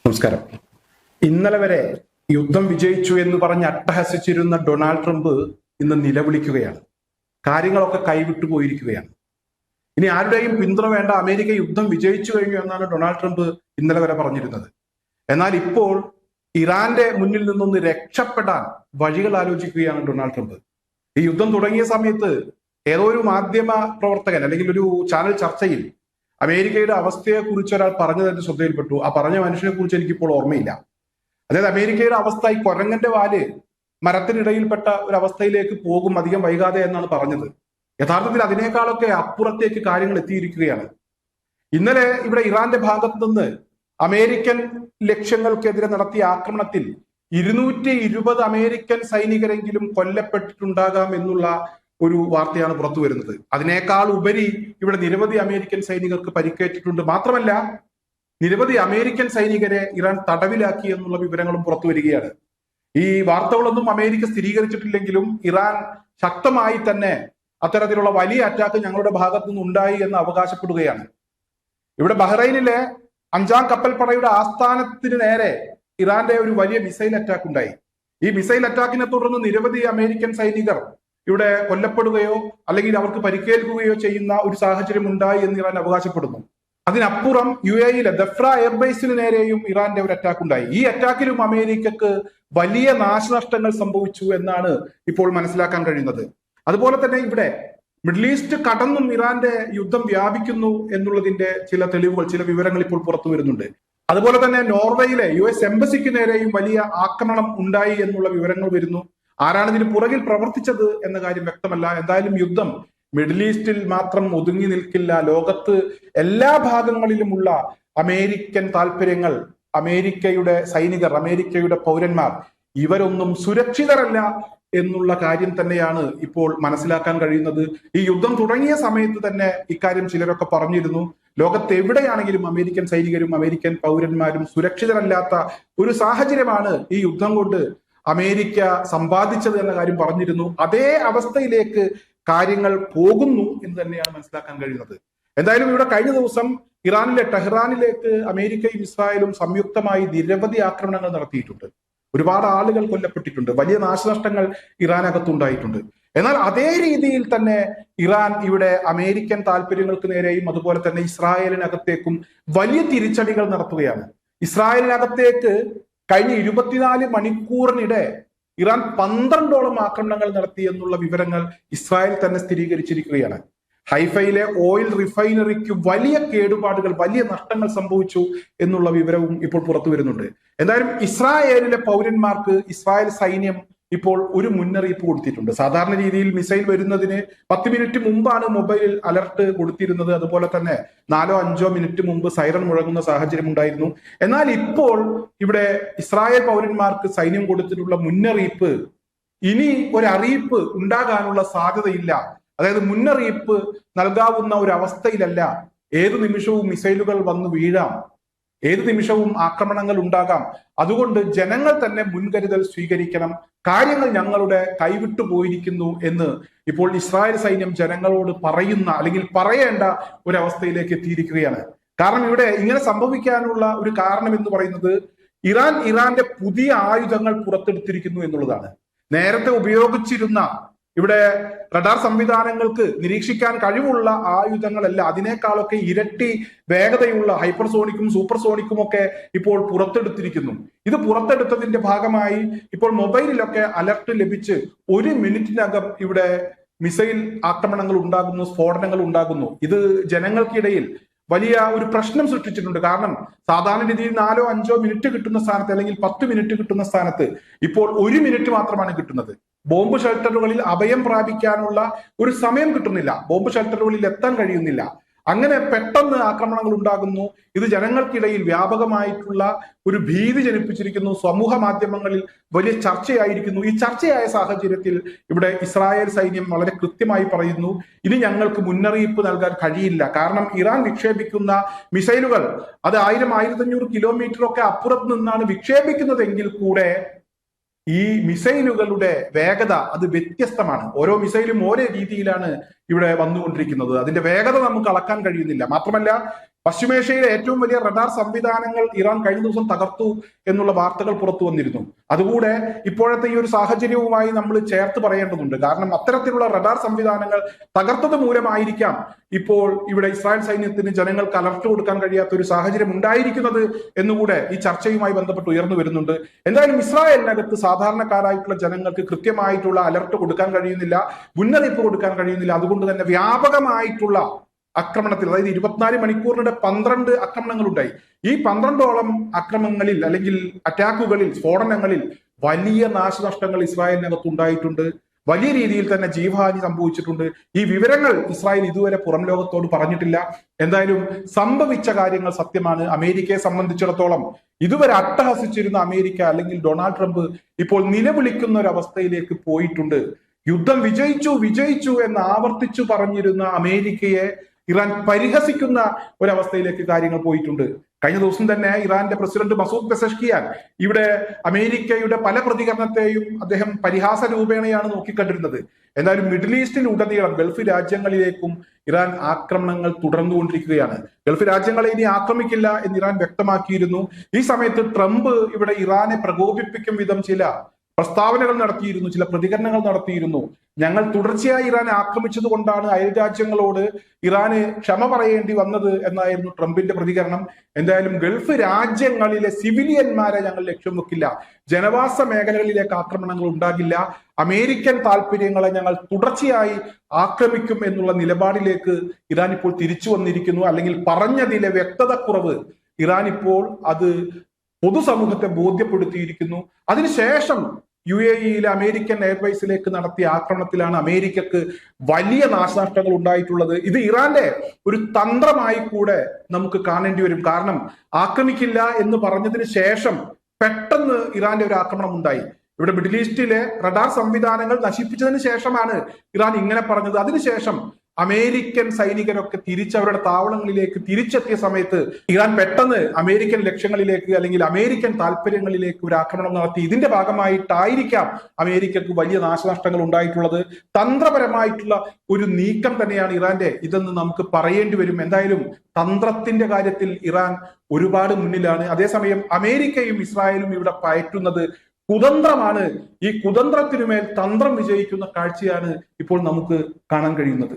നമസ്കാരം. ഇന്നലെ വരെ യുദ്ധം വിജയിച്ചു എന്ന് പറഞ്ഞ് അട്ടഹസിച്ചിരുന്ന ഡൊണാൾഡ് ട്രംപ് ഇന്ന് നിലവിളിക്കുകയാണ്. കാര്യങ്ങളൊക്കെ കൈവിട്ടു പോയിരിക്കുകയാണ്. ഇനി ആരുടെയും പിന്തുണ വേണ്ട, അമേരിക്ക യുദ്ധം വിജയിച്ചു കഴിഞ്ഞു എന്നാണ് ഡൊണാൾഡ് ട്രംപ് ഇന്നലെ വരെ പറഞ്ഞിരുന്നത്. എന്നാൽ ഇപ്പോൾ ഇറാന്റെ മുന്നിൽ നിന്നൊന്ന് രക്ഷപ്പെടാൻ വഴികൾ ആലോചിക്കുകയാണ് ഡൊണാൾഡ് ട്രംപ്. ഈ യുദ്ധം തുടങ്ങിയ സമയത്ത് ഏതോ ഒരു മാധ്യമ പ്രവർത്തകൻ അല്ലെങ്കിൽ ഒരു ചാനൽ ചർച്ചയിൽ അമേരിക്കയുടെ അവസ്ഥയെ കുറിച്ച് ഒരാൾ പറഞ്ഞത് എന്റെ ശ്രദ്ധയിൽപ്പെട്ടു. ആ പറഞ്ഞ മനുഷ്യനെ കുറിച്ച് എനിക്കിപ്പോൾ ഓർമ്മയില്ല. അതായത് അമേരിക്കയുടെ അവസ്ഥ ഈ കുരങ്ങന്റെ വാല് മരത്തിനിടയിൽപ്പെട്ട ഒരു അവസ്ഥയിലേക്ക് പോകും അധികം വൈകാതെ എന്നാണ് പറഞ്ഞത്. യഥാർത്ഥത്തിൽ അതിനേക്കാളൊക്കെ അപ്പുറത്തേക്ക് കാര്യങ്ങൾ എത്തിയിരിക്കുകയാണ്. ഇന്നലെ ഇവിടെ ഇറാന്റെ ഭാഗത്ത് നിന്ന് അമേരിക്കൻ ലക്ഷ്യങ്ങൾക്കെതിരെ നടത്തിയ ആക്രമണത്തിൽ 220 അമേരിക്കൻ സൈനികരെങ്കിലും കൊല്ലപ്പെട്ടിട്ടുണ്ടാകാം എന്നുള്ള ഒരു വാർത്തയാണ് പുറത്തു വരുന്നത്. അതിനേക്കാൾ ഉപരി ഇവിടെ നിരവധി അമേരിക്കൻ സൈനികർക്ക് പരിക്കേറ്റിട്ടുണ്ട്. മാത്രമല്ല, നിരവധി അമേരിക്കൻ സൈനികരെ ഇറാൻ തടവിലാക്കി എന്നുള്ള വിവരങ്ങളും പുറത്തു വരികയാണ്. ഈ വാർത്തകളൊന്നും അമേരിക്ക സ്ഥിരീകരിച്ചിട്ടില്ലെങ്കിലും ഇറാൻ ശക്തമായി തന്നെ അത്തരത്തിലുള്ള വലിയ അറ്റാക്ക് ഞങ്ങളുടെ ഭാഗത്തു നിന്നുണ്ടായി എന്ന് അവകാശപ്പെടുകയാണ്. ഇവിടെ ബഹ്റൈനിലെ 5-ാം കപ്പൽപ്പടയുടെ ആസ്ഥാനത്തിന് നേരെ ഇറാന്റെ ഒരു വലിയ മിസൈൽ അറ്റാക്ക് ഉണ്ടായി. ഈ മിസൈൽ അറ്റാക്കിനെ തുടർന്ന് നിരവധി അമേരിക്കൻ സൈനികർ ഇവിടെ കൊല്ലപ്പെടുകയോ അല്ലെങ്കിൽ അവർക്ക് പരിക്കേൽക്കുകയോ ചെയ്യുന്ന ഒരു സാഹചര്യം ഉണ്ടായി എന്ന് ഇറാൻ അവകാശപ്പെടുന്നു. അതിനപ്പുറം UAE-യിലെ ദഫ്ര എയർബേസിന് നേരെയും ഇറാന്റെ ഒരു അറ്റാക്ക് ഉണ്ടായി. ഈ അറ്റാക്കിലും അമേരിക്കക്ക് വലിയ നാശനഷ്ടങ്ങൾ സംഭവിച്ചു എന്നാണ് ഇപ്പോൾ മനസ്സിലാക്കാൻ കഴിയുന്നത്. അതുപോലെ തന്നെ ഇവിടെ മിഡിൽ ഈസ്റ്റ് കടന്നും ഇറാന്റെ യുദ്ധം വ്യാപിക്കുന്നു എന്നുള്ളതിന്റെ ചില തെളിവുകൾ, ചില വിവരങ്ങൾ ഇപ്പോൾ പുറത്തു വരുന്നുണ്ട്. അതുപോലെ തന്നെ നോർവേയിലെ US എംബസിക്ക് നേരെയും വലിയ ആക്രമണം ഉണ്ടായി എന്നുള്ള വിവരങ്ങൾ വരുന്നു. ആരാണ് ഇതിന് പുറകിൽ പ്രവർത്തിച്ചത് എന്ന കാര്യം വ്യക്തമല്ല. എന്തായാലും യുദ്ധം മിഡിൽ ഈസ്റ്റിൽ മാത്രം ഒതുങ്ങി നിൽക്കില്ല. ലോകത്ത് എല്ലാ ഭാഗങ്ങളിലുമുള്ള അമേരിക്കൻ താല്പര്യങ്ങൾ, അമേരിക്കയുടെ സൈനികർ, അമേരിക്കയുടെ പൗരന്മാർ ഇവരൊന്നും സുരക്ഷിതരല്ല എന്നുള്ള കാര്യം തന്നെയാണ് ഇപ്പോൾ മനസ്സിലാക്കാൻ കഴിയുന്നത്. ഈ യുദ്ധം തുടങ്ങിയ സമയത്ത് തന്നെ ഇക്കാര്യം ചിലരൊക്കെ പറഞ്ഞിരുന്നു. ലോകത്ത് എവിടെയാണെങ്കിലും അമേരിക്കൻ സൈനികരും അമേരിക്കൻ പൗരന്മാരും സുരക്ഷിതരല്ലാത്ത ഒരു സാഹചര്യമാണ് ഈ യുദ്ധം കൊണ്ട് അമേരിക്ക സമ്പാദിച്ചത് എന്ന കാര്യം പറഞ്ഞിരുന്നു. അതേ അവസ്ഥയിലേക്ക് കാര്യങ്ങൾ പോകുന്നു എന്ന് തന്നെയാണ് മനസ്സിലാക്കാൻ കഴിയുന്നത്. എന്തായാലും ഇവിടെ കഴിഞ്ഞ ദിവസം ഇറാനിലെ ടെഹ്റാനിലേക്ക് അമേരിക്കയും ഇസ്രായേലും സംയുക്തമായി നിരവധി ആക്രമണങ്ങൾ നടത്തിയിട്ടുണ്ട്. ഒരുപാട് ആളുകൾ കൊല്ലപ്പെട്ടിട്ടുണ്ട്. വലിയ നാശനഷ്ടങ്ങൾ ഇറാനകത്തുണ്ടായിട്ടുണ്ട്. എന്നാൽ അതേ രീതിയിൽ തന്നെ ഇറാൻ ഇവിടെ അമേരിക്കൻ താല്പര്യങ്ങൾക്ക് നേരെയും അതുപോലെ തന്നെ ഇസ്രായേലിനകത്തേക്കും വലിയ തിരിച്ചടികൾ നടത്തുകയാണ്. ഇസ്രായേലിനകത്തേക്ക് കഴിഞ്ഞ 24 മണിക്കൂറിനിടെ ഇറാൻ 12ഓളം ആക്രമണങ്ങൾ നടത്തി എന്നുള്ള വിവരങ്ങൾ ഇസ്രായേൽ തന്നെ സ്ഥിരീകരിച്ചിരിക്കുകയാണ്. ഹൈഫയിലെ ഓയിൽ റിഫൈനറിക്ക് വലിയ കേടുപാടുകൾ, വലിയ നഷ്ടങ്ങൾ സംഭവിച്ചു എന്നുള്ള വിവരവും ഇപ്പോൾ പുറത്തു വരുന്നുണ്ട്. എന്തായാലും ഇസ്രായേലിലെ പൗരന്മാർക്ക് ഇസ്രായേൽ സൈന്യം ഇപ്പോൾ ഒരു മുന്നറിയിപ്പ് കൊടുത്തിട്ടുണ്ട്. സാധാരണ രീതിയിൽ മിസൈൽ വരുന്നതിന് 10 മിനിറ്റ് മുമ്പാണ് മൊബൈലിൽ അലർട്ട് കൊടുത്തിരുന്നത്. അതുപോലെ തന്നെ 4-5 മിനിറ്റ് മുമ്പ് സൈറൺ മുഴങ്ങുന്ന സാഹചര്യം ഉണ്ടായിരുന്നു. എന്നാൽ ഇപ്പോൾ ഇവിടെ ഇസ്രായേൽ പൗരന്മാർക്ക് സൈന്യം കൊടുത്തിട്ടുള്ള മുന്നറിയിപ്പ്, ഇനി ഒരു അറിയിപ്പ് ഉണ്ടാകാനുള്ള സാധ്യതയില്ല. അതായത് മുന്നറിയിപ്പ് നൽകാവുന്ന ഒരു അവസ്ഥയിലല്ല. ഏതു നിമിഷവും മിസൈലുകൾ വന്നു വീഴാം, ഏതു നിമിഷവും ആക്രമണങ്ങൾ ഉണ്ടാകാം. അതുകൊണ്ട് ജനങ്ങൾ തന്നെ മുൻകരുതൽ സ്വീകരിക്കണം. കാര്യങ്ങൾ ഞങ്ങളുടെ കൈവിട്ടു പോയിരിക്കുന്നു എന്ന് ഇപ്പോൾ ഇസ്രായേൽ സൈന്യം ജനങ്ങളോട് പറയുന്ന അല്ലെങ്കിൽ പറയേണ്ട ഒരവസ്ഥയിലേക്ക് എത്തിയിരിക്കുകയാണ്. കാരണം ഇവിടെ ഇങ്ങനെ സംഭവിക്കാനുള്ള ഒരു കാരണം എന്ന് പറയുന്നത് ഇറാന്റെ പുതിയ ആയുധങ്ങൾ പുറത്തെടുത്തിരിക്കുന്നു എന്നുള്ളതാണ്. നേരത്തെ ഉപയോഗിച്ചിരുന്ന ഇവിടെ റഡാർ സംവിധാനങ്ങൾക്ക് നിരീക്ഷിക്കാൻ കഴിവുള്ള ആയുധങ്ങളല്ല, അതിനേക്കാളൊക്കെ ഇരട്ടി വേഗതയുള്ള ഹൈപ്പർസോണിക്കും സൂപ്പർസോണിക്കും ഒക്കെ ഇപ്പോൾ പുറത്തെടുത്തിരിക്കുന്നു. ഇത് പുറത്തെടുത്തതിന്റെ ഭാഗമായി ഇപ്പോൾ മൊബൈലിലൊക്കെ അലർട്ട് ലഭിച്ച് 1 മിനിറ്റിനകം ഇവിടെ മിസൈൽ ആക്രമണങ്ങൾ ഉണ്ടാകുന്നു, സ്ഫോടനങ്ങൾ ഉണ്ടാകുന്നു. ഇത് ജനങ്ങൾക്കിടയിൽ വലിയ ഒരു പ്രശ്നം സൃഷ്ടിച്ചിട്ടുണ്ട്. കാരണം സാധാരണ രീതിയിൽ 4-5 മിനിറ്റ് കിട്ടുന്ന സ്ഥാനത്ത് അല്ലെങ്കിൽ 10 മിനിറ്റ് കിട്ടുന്ന സ്ഥാനത്ത് ഇപ്പോൾ 1 മിനിറ്റ് മാത്രമാണ് കിട്ടുന്നത്. ബോംബ് ഷെൽട്ടറുകളിൽ അഭയം പ്രാപിക്കാനുള്ള ഒരു സമയം കിട്ടുന്നില്ല. ബോംബ് ഷെൽട്ടറുകളിൽ എത്താൻ കഴിയുന്നില്ല. അങ്ങനെ പെട്ടെന്ന് ആക്രമണങ്ങൾ ഉണ്ടാകുന്നു. ഇത് ജനങ്ങൾക്കിടയിൽ വ്യാപകമായിട്ടുള്ള ഒരു ഭീതി ജനിപ്പിച്ചിരിക്കുന്നു. സമൂഹ മാധ്യമങ്ങളിൽ വലിയ ചർച്ചയായിരിക്കുന്നു. ഈ ചർച്ചയായ സാഹചര്യത്തിൽ ഇവിടെ ഇസ്രായേൽ സൈന്യം വളരെ കൃത്യമായി പറയുന്നു, ഇനി ഞങ്ങൾക്ക് മുന്നറിയിപ്പ് നൽകാൻ കഴിയില്ല. കാരണം ഇറാൻ വിക്ഷേപിക്കുന്ന മിസൈലുകൾ അത് 1000-1500 കിലോമീറ്റർ ഒക്കെ അപ്പുറത്ത് നിന്നാണ് വിക്ഷേപിക്കുന്നതെങ്കിൽ കൂടെ ഈ മിസൈലുകളുടെ വേഗത അത് വ്യത്യസ്തമാണ്. ഓരോ മിസൈലും ഓരോ രീതിയിലാണ് ഇവിടെ വന്നുകൊണ്ടിരിക്കുന്നത്. അതിന്റെ വേഗത നമുക്ക് അളക്കാൻ കഴിയുന്നില്ല. മാത്രമല്ല പശ്ചിമേഷ്യയിലെ ഏറ്റവും വലിയ റഡാർ സംവിധാനങ്ങൾ ഇറാൻ കഴിഞ്ഞ ദിവസം തകർത്തു എന്നുള്ള വാർത്തകൾ പുറത്തു വന്നിരുന്നു. അതുകൂടെ ഇപ്പോഴത്തെ ഈ ഒരു സാഹചര്യവുമായി നമ്മൾ ചേർത്ത് പറയേണ്ടതുണ്ട്. കാരണം അത്തരത്തിലുള്ള റഡാർ സംവിധാനങ്ങൾ തകർത്തത് മൂലമായിരിക്കാം ഇപ്പോൾ ഇവിടെ ഇസ്രായേൽ സൈന്യത്തിന് ജനങ്ങൾക്ക് അലർട്ട് കൊടുക്കാൻ കഴിയാത്ത ഒരു സാഹചര്യം ഉണ്ടായിരിക്കുന്നത് എന്നുകൂടെ ഈ ചർച്ചയുമായി ബന്ധപ്പെട്ട് ഉയർന്നു വരുന്നുണ്ട്. എന്തായാലും ഇസ്രായേലിനകത്ത് സാധാരണക്കാരായിട്ടുള്ള ജനങ്ങൾക്ക് കൃത്യമായിട്ടുള്ള അലർട്ട് കൊടുക്കാൻ കഴിയുന്നില്ല, മുന്നറിയിപ്പ് കൊടുക്കാൻ കഴിയുന്നില്ല. അതുകൊണ്ട് തന്നെ വ്യാപകമായിട്ടുള്ള ആക്രമണത്തിൽ, അതായത് 24 മണിക്കൂറിനിടെ 12 ആക്രമണങ്ങൾ ഉണ്ടായി. ഈ 12ഓളം ആക്രമണങ്ങളിൽ അല്ലെങ്കിൽ അറ്റാക്കുകളിൽ, സ്ഫോടനങ്ങളിൽ വലിയ നാശനഷ്ടങ്ങൾ ഇസ്രായേലിനകത്ത് ഉണ്ടായിട്ടുണ്ട്. വലിയ രീതിയിൽ തന്നെ ജീവഹാനി സംഭവിച്ചിട്ടുണ്ട്. ഈ വിവരങ്ങൾ ഇസ്രായേൽ ഇതുവരെ പുറം ലോകത്തോട് പറഞ്ഞിട്ടില്ല. എന്തായാലും സംഭവിച്ച കാര്യങ്ങൾ സത്യമാണ്. അമേരിക്കയെ സംബന്ധിച്ചിടത്തോളം ഇതുവരെ അട്ടഹസിച്ചിരുന്ന അമേരിക്ക അല്ലെങ്കിൽ ഡൊണാൾഡ് ട്രംപ് ഇപ്പോൾ നിലവിളിക്കുന്ന ഒരു അവസ്ഥയിലേക്ക് പോയിട്ടുണ്ട്. യുദ്ധം വിജയിച്ചു എന്ന് ആവർത്തിച്ചു പറഞ്ഞിരുന്ന അമേരിക്കയെ ഇറാൻ പരിഹസിക്കുന്ന ഒരവസ്ഥയിലേക്ക് കാര്യങ്ങൾ പോയിട്ടുണ്ട്. കഴിഞ്ഞ ദിവസം തന്നെ ഇറാന്റെ പ്രസിഡന്റ് മസൂദ് പെസഷ്കിയാൻ ഇവിടെ അമേരിക്കയുടെ പല പ്രതികരണത്തെയും അദ്ദേഹം പരിഹാസ രൂപേണയാണ് നോക്കിക്കണ്ടിരുന്നത്. എന്തായാലും മിഡിൽ ഈസ്റ്റിൽ ഉടനീളം ഗൾഫ് രാജ്യങ്ങളിലേക്കും ഇറാൻ ആക്രമണങ്ങൾ തുടർന്നുകൊണ്ടിരിക്കുകയാണ്. ഗൾഫ് രാജ്യങ്ങളെ ഇനി ആക്രമിക്കില്ല എന്ന് ഇറാൻ വ്യക്തമാക്കിയിരുന്നു. ഈ സമയത്ത് ട്രംപ് ഇവിടെ ഇറാനെ പ്രകോപിപ്പിക്കും വിധം ചില പ്രസ്താവനകൾ നടത്തിയിരുന്നു, ചില പ്രതികരണങ്ങൾ നടത്തിയിരുന്നു. ഞങ്ങൾ തുടർച്ചയായി ഇറാനെ ആക്രമിച്ചത് കൊണ്ടാണ് അയൽ രാജ്യങ്ങളോട് ഇറാന് ക്ഷമ പറയേണ്ടി വന്നത് എന്നായിരുന്നു ട്രംപിന്റെ പ്രതികരണം. എന്തായാലും ഗൾഫ് രാജ്യങ്ങളിലെ സിവിലിയന്മാരെ ഞങ്ങൾ ലക്ഷ്യം വെക്കില്ല, ജനവാസ മേഖലകളിലേക്ക് ആക്രമണങ്ങൾ ഉണ്ടാകില്ല, അമേരിക്കൻ താല്പര്യങ്ങളെ ഞങ്ങൾ തുടർച്ചയായി ആക്രമിക്കും എന്നുള്ള നിലപാടിലേക്ക് ഇറാൻ ഇപ്പോൾ തിരിച്ചു വന്നിരിക്കുന്നു. അല്ലെങ്കിൽ പറഞ്ഞതിലെ വ്യക്തതക്കുറവ് ഇറാൻ ഇപ്പോൾ അത് പൊതുസമൂഹത്തെ ബോധ്യപ്പെടുത്തിയിരിക്കുന്നു. അതിനുശേഷം UAE-യിലെ അമേരിക്കൻ എയർബേസിലേക്ക് നടത്തിയ ആക്രമണത്തിലാണ് അമേരിക്കക്ക് വലിയ നാശനഷ്ടങ്ങൾ ഉണ്ടായിട്ടുള്ളത്. ഇത് ഇറാന്റെ ഒരു തന്ത്രമായി കൂടെ നമുക്ക് കാണേണ്ടി വരും. കാരണം ആക്രമിക്കില്ല എന്ന് പറഞ്ഞതിന് ശേഷം പെട്ടെന്ന് ഇറാന്റെ ഒരു ആക്രമണം ഉണ്ടായി. ഇവിടെ മിഡിൽ ഈസ്റ്റിലെ റഡാർ സംവിധാനങ്ങൾ നശിപ്പിച്ചതിന് ശേഷമാണ് ഇറാൻ ഇങ്ങനെ പറഞ്ഞത്. അതിനുശേഷം അമേരിക്കൻ സൈനികരൊക്കെ തിരിച്ചവരുടെ താവളങ്ങളിലേക്ക് തിരിച്ചെത്തിയ സമയത്ത് ഇറാൻ പെട്ടെന്ന് അമേരിക്കൻ ലക്ഷ്യങ്ങളിലേക്ക് അല്ലെങ്കിൽ അമേരിക്കൻ താല്പര്യങ്ങളിലേക്ക് ഒരു ആക്രമണം നടത്തി. ഇതിന്റെ ഭാഗമായിട്ടായിരിക്കാം അമേരിക്കക്ക് വലിയ നാശനഷ്ടങ്ങൾ ഉണ്ടായിട്ടുള്ളത്. തന്ത്രപരമായിട്ടുള്ള ഒരു നീക്കം തന്നെയാണ് ഇറാന്റെ ഇതെന്ന് നമുക്ക് പറയേണ്ടി വരും. എന്തായാലും തന്ത്രത്തിന്റെ കാര്യത്തിൽ ഇറാൻ ഒരുപാട് മുന്നിലാണ്. അതേസമയം അമേരിക്കയും ഇസ്രായേലും ഇവിടെ പയറ്റുന്നത് കുതന്ത്രമാണ്. ഈ കുതന്ത്രത്തിനുമേൽ തന്ത്രം വിജയിക്കുന്ന കാഴ്ചയാണ് ഇപ്പോൾ നമുക്ക് കാണാൻ കഴിയുന്നത്.